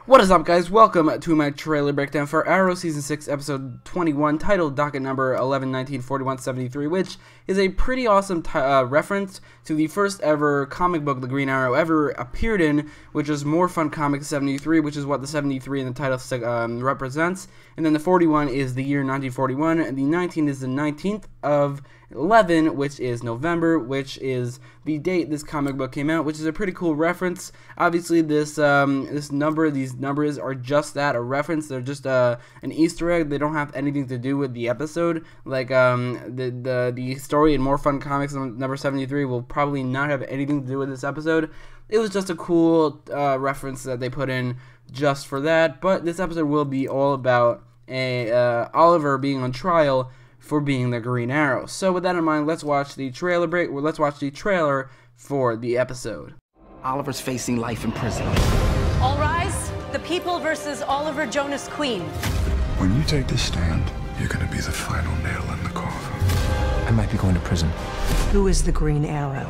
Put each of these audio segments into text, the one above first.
What is up, guys? Welcome to my trailer breakdown for Arrow Season 6, Episode 21, titled Docket number 11-19-41-73, which is a pretty awesome reference to the first ever comic book the Green Arrow ever appeared in, which is More Fun Comics 73, which is what the 73 in the title represents. And then the 41 is the year 1941, and the 19 is the 19th of 11, which is November, which is the date this comic book came out, which is a pretty cool reference. Obviously, these numbers are just that, a reference. They're just an Easter egg. They don't have anything to do with the episode. Like the story in More Fun Comics number 73 will probably not have anything to do with this episode. It was just a cool reference that they put in just for that. But this episode will be all about Oliver being on trial for being the Green Arrow. So with that in mind, let's watch the trailer let's watch the trailer for the episode. Oliver's facing life in prison. All rise. The people versus Oliver Jonas Queen. When you take this stand, you're gonna be the final nail in the coffin. I might be going to prison. Who is the Green Arrow?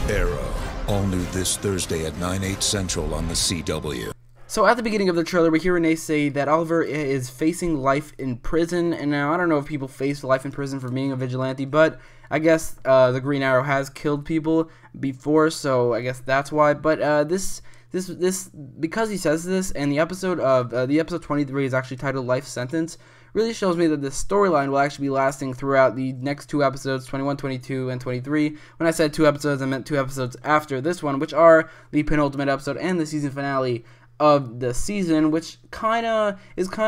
Arrow, all new this Thursday at 9/8 Central on the CW. So at the beginning of the trailer, we hear Renee say that Oliver is facing life in prison, and now I don't know if people face life in prison for being a vigilante, but I guess the Green Arrow has killed people before, so I guess that's why. But this because he says this, and the episode 23 is actually titled Life Sentence, really shows me that this storyline will actually be lasting throughout the next two episodes, 21, 22, and 23. When I said 2 episodes, I meant 2 episodes after this one, which are the penultimate episode and the season finale of the season, which is kind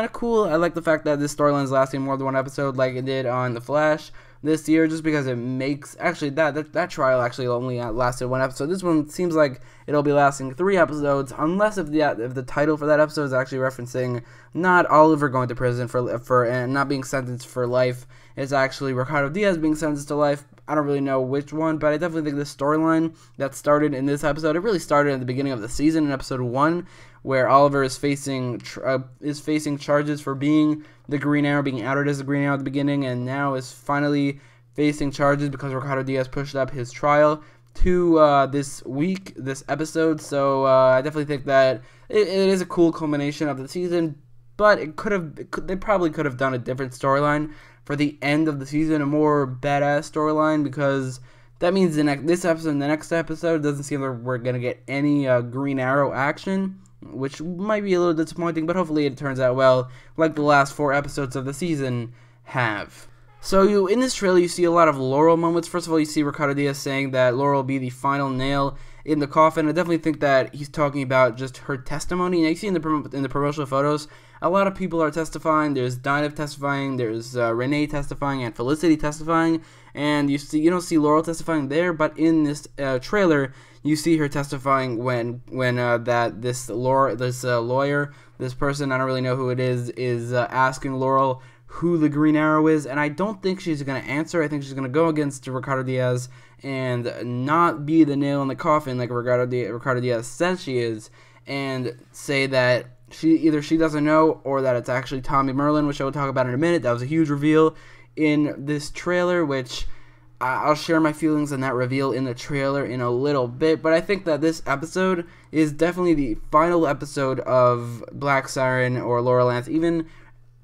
of cool. I like the fact that this storyline is lasting more than 1 episode, like it did on The Flash this year, just because it makes that trial actually only lasted 1 episode. This one seems like it'll be lasting 3 episodes, unless if the title for that episode is actually referencing not Oliver going to prison for and not being sentenced for life. It's actually Ricardo Diaz being sentenced to life. I don't really know which one, but I definitely think this storyline that started in this episode, it really started at the beginning of the season in episode 1, where Oliver is facing charges for being the Green Arrow, being outed as the Green Arrow at the beginning, and now is finally facing charges because Ricardo Diaz pushed up his trial to this episode. So I definitely think that it is a cool culmination of the season, but they probably could have done a different storyline for the end of the season, a more badass storyline, because that means this episode and the next episode doesn't seem like we're gonna get any Green Arrow action, which might be a little disappointing, but hopefully it turns out well, like the last 4 episodes of the season have. So in this trailer, you see a lot of Laurel moments. First of all, you see Ricardo Diaz saying that Laurel will be the final nail in the coffin. I definitely think that he's talking about just her testimony. And you see in the promotional photos, a lot of people are testifying. There's Dinah testifying, there's Renee testifying, and Felicity testifying. And you don't see Laurel testifying there, but in this trailer, you see her testifying when this lawyer, this person, I don't really know who it is asking Laurel who the Green Arrow is, and I don't think she's going to answer. I think she's going to go against Ricardo Diaz and not be the nail in the coffin like Ricardo Diaz says she is, and say that either she doesn't know or that it's actually Tommy Merlyn, which I will talk about in a minute. That was a huge reveal in this trailer, which I'll share my feelings on that reveal in the trailer in a little bit, but I think that this episode is definitely the final episode of Black Siren or Laurel Lance, even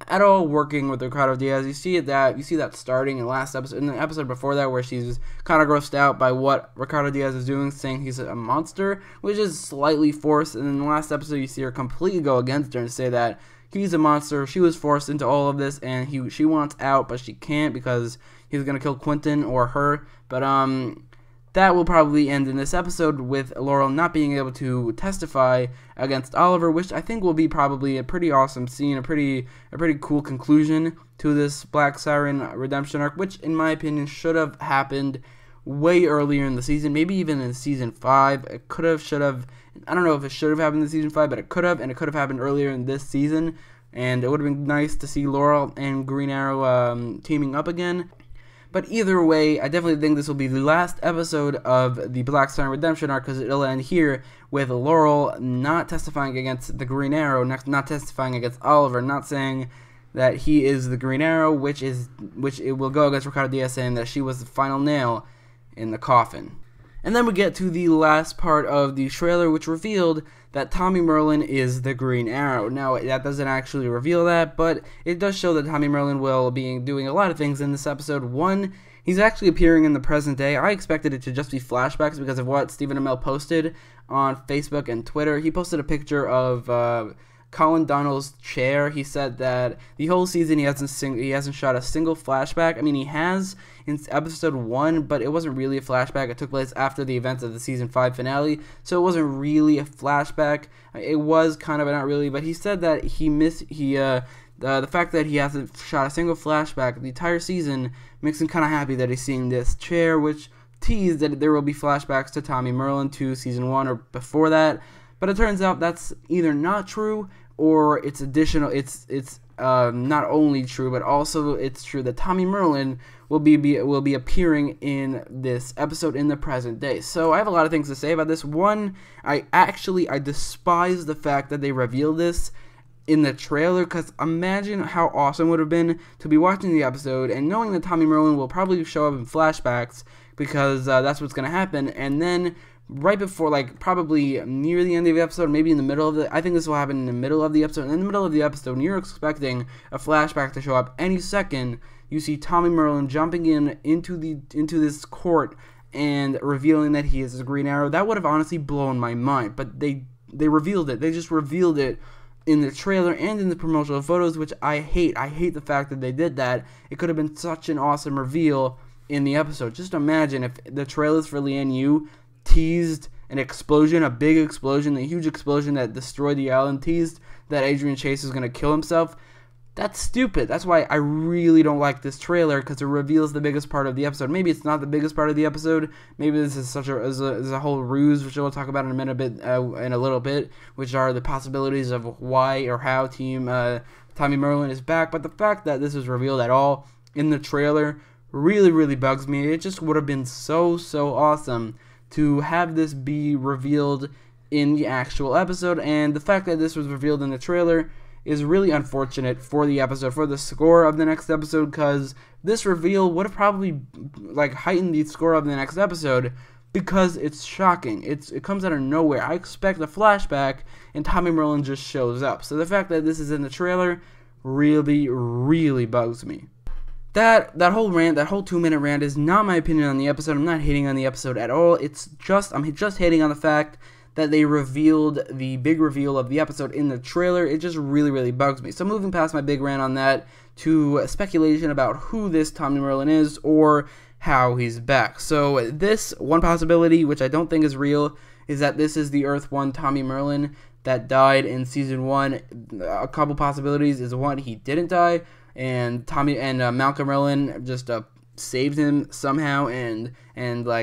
at all working with Ricardo Diaz. You see that starting in the episode before that, where she's kind of grossed out by what Ricardo Diaz is doing, saying he's a monster, which is slightly forced. And in the last episode, you see her completely go against her and say that he's a monster. She was forced into all of this, and she wants out, but she can't because he's gonna kill Quentin or her. But that will probably end in this episode with Laurel not being able to testify against Oliver, which I think will be probably a pretty awesome scene, a pretty cool conclusion to this Black Siren redemption arc, which in my opinion should have happened way earlier in the season, maybe even in season 5. It should have. I don't know if it should have happened in season 5, but it could have, and it could have happened earlier in this season, and it would have been nice to see Laurel and Green Arrow teaming up again. But either way, I definitely think this will be the last episode of the Black Siren redemption arc, because it'll end here with Laurel not testifying against the Green Arrow, not testifying against Oliver, not saying that he is the Green Arrow, which it will go against Ricardo Diaz, saying that she was the final nail in the coffin. And then we get to the last part of the trailer, which revealed that Tommy Merlyn is the Green Arrow. Now, that doesn't actually reveal that, but it does show that Tommy Merlyn will be doing a lot of things in this episode. One, he's actually appearing in the present day. I expected it to just be flashbacks because of what Stephen Amell posted on Facebook and Twitter. He posted a picture of Colin Donnell's chair. He said that the whole season he hasn't shot a single flashback. I mean, he has in episode 1, but it wasn't really a flashback. It took place after the events of the season 5 finale, so it wasn't really a flashback. It was kind of, but not really. But he said that the fact that he hasn't shot a single flashback the entire season makes him kind of happy that he's seeing this chair, which teased that there will be flashbacks to Tommy Merlyn to season 1 or before that. But it turns out that's either not true or it's additional. It's not only true, but also it's true that Tommy Merlyn will be appearing in this episode in the present day. So I have a lot of things to say about this. One, I despise the fact that they revealed this in the trailer, because imagine how awesome it would have been to be watching the episode and knowing that Tommy Merlyn will probably show up in flashbacks, because that's what's going to happen, and then right before, like, probably near the end of the episode, maybe in the middle of I think this will happen in the middle of the episode. In the middle of the episode, when you're expecting a flashback to show up any second, you see Tommy Merlyn jumping into this court and revealing that he is the Green Arrow. That would have honestly blown my mind, but they revealed it. They just revealed it in the trailer and in the promotional photos, which I hate. I hate the fact that they did that. It could have been such an awesome reveal in the episode. Just imagine if the trailers for Lian Yu teased an explosion, a big explosion, a huge explosion that destroyed the island, teased that Adrian Chase is going to kill himself. That's stupid. That's why I really don't like this trailer, because it reveals the biggest part of the episode. Maybe it's not the biggest part of the episode. Maybe this is is a whole ruse, which we'll talk about in a little bit, which are the possibilities of why or how Tommy Merlyn is back. But the fact that this is revealed at all in the trailer really, really bugs me. It just would have been so awesome to have this be revealed in the actual episode, and the fact that this was revealed in the trailer is really unfortunate for the episode, for the score of the next episode, because this reveal would have probably heightened the score of the next episode, because it's shocking. It comes out of nowhere. I expect a flashback, and Tommy Merlyn just shows up. So the fact that this is in the trailer really, really bugs me. That whole 2-minute rant is not my opinion on the episode. I'm not hating on the episode at all. I'm just hating on the fact that they revealed the big reveal of the episode in the trailer. It just really, really bugs me. So moving past my big rant on that to speculation about who this Tommy Merlyn is or how he's back. So this one possibility, which I don't think is real, is that this is the Earth 1 Tommy Merlyn that died in season 1. A couple possibilities is, one, he didn't die, and Malcolm Merlyn just saved him somehow and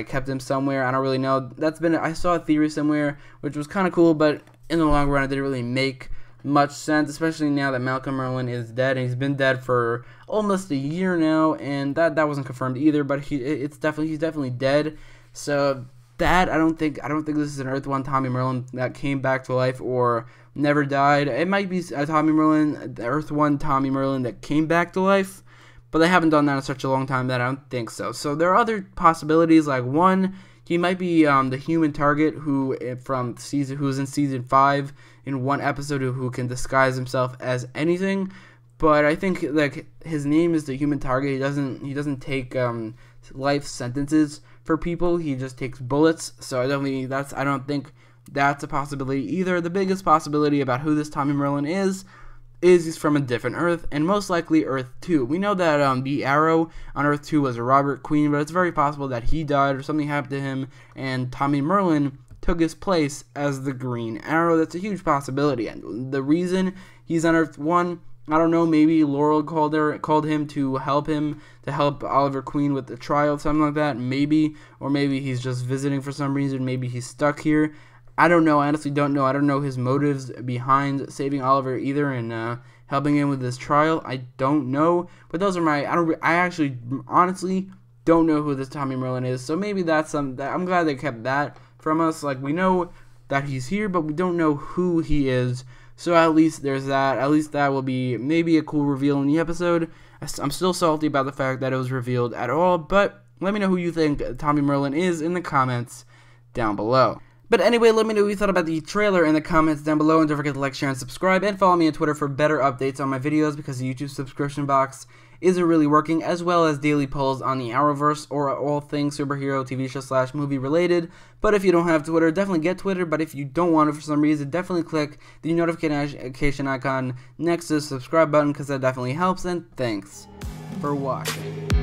kept him somewhere. I don't really know. I saw a theory somewhere which was kind of cool, but in the long run it didn't really make much sense, especially now that Malcolm Merlyn is dead, and he's been dead for almost a year now, and that wasn't confirmed either, but he's definitely dead. So that I don't think this is an Earth 1 Tommy Merlyn that came back to life or never died. It might be a Earth 1 Tommy Merlyn that came back to life, but they haven't done that in such a long time that I don't think so. So there are other possibilities, like, one, he might be the human target who's in season 5 in one episode who can disguise himself as anything. But I think his name is the human target. He doesn't take life sentences for people. He just takes bullets. So I don't think that's a possibility either. The biggest possibility about who this Tommy Merlyn is he's from a different Earth, and most likely Earth 2. We know that the Arrow on Earth 2 was Robert Queen, but it's very possible that he died or something happened to him, and Tommy Merlyn took his place as the Green Arrow. That's a huge possibility, and the reason he's on Earth 1, I don't know, maybe Laurel called him to help Oliver Queen with the trial, something like that, maybe, or maybe he's just visiting for some reason, maybe he's stuck here. I don't know. I honestly don't know. I don't know his motives behind saving Oliver either and helping him with this trial. I don't know. But those are I actually honestly don't know who this Tommy Merlyn is. So maybe I'm glad they kept that from us. Like, we know that he's here, but we don't know who he is. So at least there's that. At least that will be maybe a cool reveal in the episode. I'm still salty about the fact that it was revealed at all. But let me know who you think Tommy Merlyn is in the comments. down below. But anyway, let me know what you thought about the trailer in the comments down below, and don't forget to like, share, and subscribe, and follow me on Twitter for better updates on my videos, because the YouTube subscription box isn't really working, as well as daily polls on the Arrowverse or all things superhero, TV show / movie related. But if you don't have Twitter, definitely get Twitter, but if you don't want it for some reason, definitely click the notification icon next to the subscribe button, because that definitely helps, and thanks for watching.